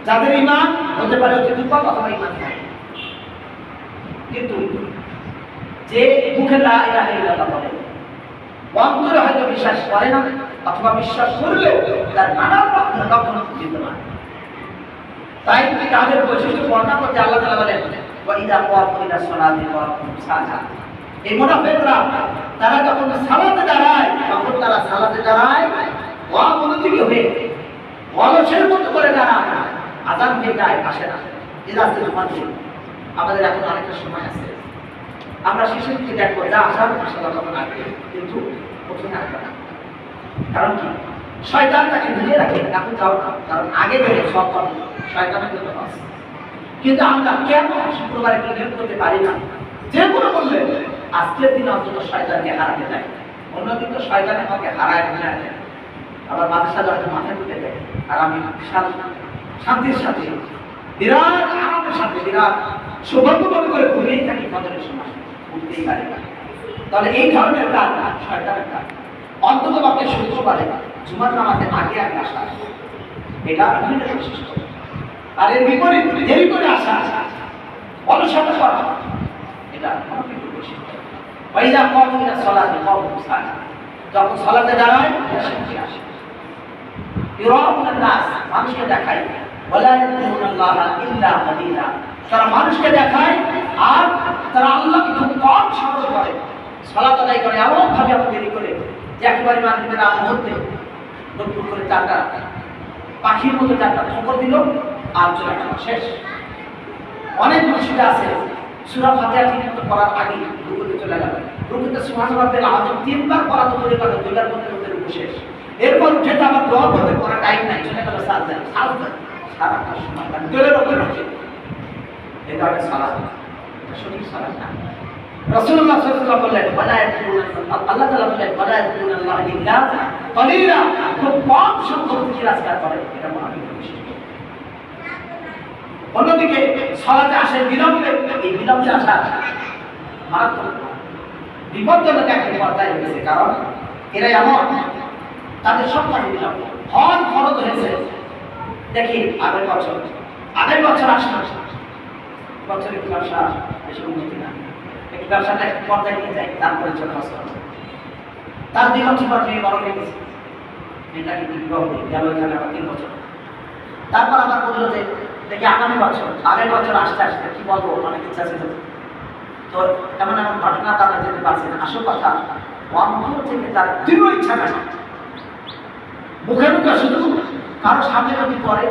যাদের ঈমান হতে পারে অতি দুর্বল অথবা ঈমান নাই, কিন্তু যে মুখে লা ইলাহা ইল্লাল্লাহ বলে অন্তরে হয়তো বিশ্বাস করে না, অথবা বিশ্বাস করলেও তার নানা রকম লক্ষণ বিদ্যমান। তাই তাদের বৈশিষ্ট্য বর্ণনা করতে আল্লাহ তাআলা বলেন ওয়া ইযা ক্বামু ইলা সলাতি ক্বামু কুসালা। এই মুনাফিকরা তারা যখন সালাতে দাঁড়ায় তখন তারা সালাতে দাঁড়ায় অমনোযোগী হয়ে অলসের মতো করে দাঁড়ায়, আযান হয়ে যায় আসে না। এদাস্তে জুমার দিন আমাদের এখন অনেকটা সময় আছে, আমরা শেষের দিকে দেখবো যা আসার আসলে তখন আসবে, কিন্তু প্রথমে আসবে না। কারণ কি? শয়তান তাকে ঘিরে রাখে, এখন যাও না, কারণ আগে ধরে সব শয়তানের জন্য আছে। কিন্তু আমরা কেন শুক্রবারে নিয়োগ করতে পারি না? যে কোনো বললে আজকের দিন অন্তত শয়তানকে হারাতে যায়, অন্যদিন তো শয়তান আমাকে হারায় ফেলায় দেয়, আবার মাদ্রাসা দশটা মাথায় তুলে দেয়, আর আমি বিশাল শান্তির সাথে বিরাট আনন্দের সাথে বিরাট সৌভাগ্য মনে করে ঘুরেই থাকি ফজরের সময়, উঠতেই পারি না। তাহলে এই ধরনের কাজ শয়তানের কাজ। অন্তত পক্ষে শুক্রবারে জুমার নামাজে আগে আগে আসা, এটা বিভিন্ন বৈশিষ্ট্য। আর এর বিপরীত দেরি করে আসা, অলসতা করা, এটা অনেক বৈশিষ্ট্য। ওয়াইদা ক্বামু ইলা সলাতি ক্বামু কুসালা, যখন সালাতে দাঁড়ায় শান্তি আসে। ইউরাউনান নাস, মানুষকে দেখায়, ওয়ালা ইয়াযকুরুনাল্লাহা ইল্লা কালিলা, তারা মানুষকে দেখায় আর তারা আল্লাহকে খুব কম স্মরণ করে, সালাত আদায় করে এমন ভাবে দেরি করে যে একেবারে মাগরিবের আগ মুহূর্তে টুকটুক করে চারটা পাখির মতো চারটা ঠোকর দিল আর চলে গেল, শেষ। অনেক মসজিদে আছে সূরা ফাতিহা ঠিকমতো পড়ার আগে রুকুতে চলে গেল, রুকুতে সুবহান রাব্বিল আযীম তিনবার পড়া তো দূরে কথা, দুইবার মধ্যে রুকু শেষ। এরপর উঠে তো আবার দোয়া করতে পড়া টাইম নাই, চলে গেল সাজদা, সারাটা সময় তার দলের উপরে রাখে। এটা একটা সালাত, এটা সঠিক সালাত না। রাসূলুল্লাহ সাল্লাল্লাহু আলাইহি ওয়াসাল্লাম বললেন ওয়ালা ইয়াকুনুল্লাহ, আল্লাহ তাআলা বললেন ওয়ালা ইয়াকুনুল্লাহ ইল্লা কালিলা, খুব কম সংখ্যক জিকির আজকার করে, এটা মুনাফিকের বৈশিষ্ট্য। অন্যদিকে সালাতে আসে বিলম্বে, এই বিলম্বে আসা মারাত্মক বিপজ্জনক একটা পর্যায়ে রয়েছে, কারণ এরা এমন তাদের সব কাজে বিলম্ব হন খরচ হয়েছে। দেখি আগের বছর আসে না, বছরের ব্যবসা বেশি উন্নতি না, একটু ব্যবসাটা একটু পর্যায়ে নিয়ে যায়, তারপরে চলে আসে। তার 2 বছর পর মেয়ে বড় হয়ে গেছে, মেয়েটাকে বিবাহ করে গেল এখানে আবার 3 বছর। তারপর আবার বললো যে দেখি আগামী বছর, আগের বছর আসতে আসতে কি বলবো, অনেক ইচ্ছা ছিল। তো এমন এমন ঘটনা তারা যেতে পারছে না। আসল কথা অন্তর থেকে তার দৃঢ় ইচ্ছা নাই, মুখে মুখে শুধু কারো সামনে যদি করে